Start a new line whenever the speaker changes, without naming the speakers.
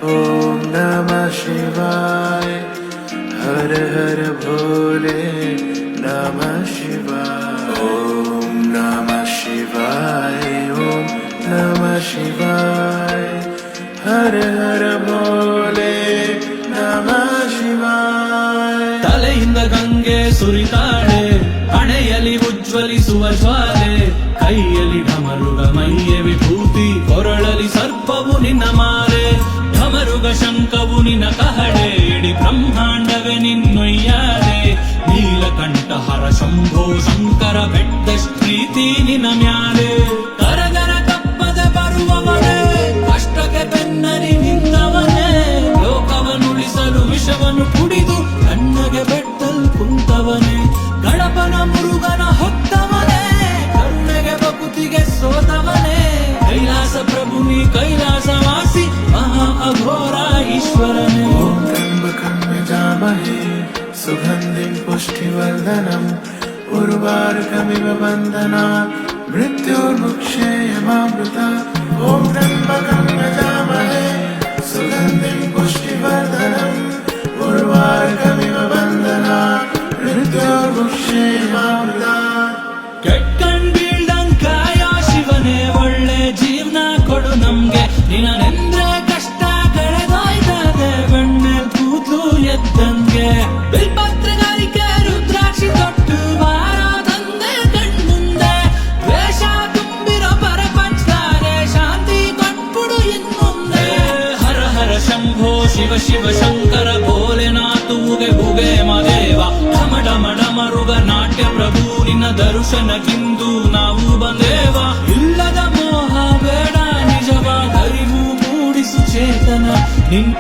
ओम नमः शिवाय हर हर भोले नमः शिवाय ओम नमः शिवाय ओम नमः शिवाय हर हर भोले नमः शिवाय
ತಲೆಯಿಂದ ಗಂಗೆ ಸುರಿತಾಳೆ, ಹಣೆಯಲ್ಲಿ ಉಜ್ವಲಿಸುವ ಜ್ವಾಲೆ, ಕೈಯಲ್ಲಿ ಢಮರುಗ ಮೈಯ ವಿಭೂತಿ, ಕೊರಳಲಿ ಸರ್ಪವು ನಿನ್ನ ಮಾಲೆ, ಢಮರುಗ ಶಂಖವು ನಿನ್ನ ಕಹಳೆ, ಇಡೀ ಬ್ರಹ್ಮಾಂಡವೇ ನಿನ್ನೊಯ್ಯಾಲೆ, ನೀಲಕಂಠಹರ ಶಂಭೋ ಶಂಕರ ಬೆಟ್ಟದಷ್ಟ್ ಪ್ರೀತಿ ನಿನ್ನ ಮ್ಯಾಲೆ, ಕರಗರ ತಪ್ಪದೆ ಬರುವವನೇ, ಕಷ್ಟಕ್ಕೆ ಬೆನ್ನರಿ ನಿಂತವನೇ, ಲೋಕವನ್ನುಳಿಸಲು ವಿಷವನ್ನು ಕುಡಿದು ಕಣ್ಣಗೆ ಬೆಟ್ಟಲ್ ಕುಂತವನೇ, ಗಣಪನ ಮುರುಗನ ಹೊತ್ತವನೇ, ಕರುಣೆಗೆ ಬಕುತಿಗೆ ಸೋತವನೇ, ಕೈಲಾಸ ಪ್ರಭು ನೀ ಕೈಲಾಸವಾಸಿ ಮಹಾ ಅಘೋರ ಈಶ್ವರನೇ.
ओम त्र्यंबकं यजामहे सुगन्धिं पुष्टिवर्धनम् उर्वारुकमिव बन्धनात् मृत्योर्मुक्षेयमामृतात् ओम त्र्यंबकं यजामहे सुगन्धिं पुष्टिवर्धनम् उर्वारुकमिव बन्धनात् मृत्योर्मुक्षेयमामृतात्
ಕೆಟ್ಕಂಡ್ ಬೀಳ್ದಂಗ್ ಕಾಯ ಶಿವನೇ, ಒಳ್ಳೆ ಜೀವನ ಕೊಡು ನಮ್ಗೆ, ನಿನ್ನೆಂದ್ರೆ ಕಷ್ಟ ಕಳೆದೋಯ್ತದೆ, ಬೆಣ್ಣೆ ಕೂದ್ಲು ಎದ್ದಂಗೆ, ಬಿಲ್ಪತ್ರಗಾರಿಕೆ ರುದ್ರಾಕ್ಷಿ ತೊಟ್ಟು ಬಾರ ತಂದೆ ಕಣ್ಮುಂದೆ, ದ್ವೇಷ ತುಂಬಿರೋ ಪರಪಂಚದಾರೆ ಶಾಂತಿ ಕೊಟ್ಬಿಡು ಇನ್ಮುಂದೆ, ಹರ ಹರ ಶಂಭೋ ಶಿವ ಶಿವ ಶಂಕರ ಭೋಲೆನಾಥುಗೆ ಭುಗೆ ಮದೇವ, ಢಮ ಢಮ ಢಮರುಗ ನಾಟ್ಯ ಪ್ರಭು ನಿನ್ನ ದರ್ಶನಕ್ಕಿಂದು ನಾವು ಬಂದೇವ, ಇಲ್ಲದ ಮೋಹ ಬೇಡ ನಿಜವಾದ ಅರಿವು ಮೂಡಿಸು ಚೇತನ, ನಿನ್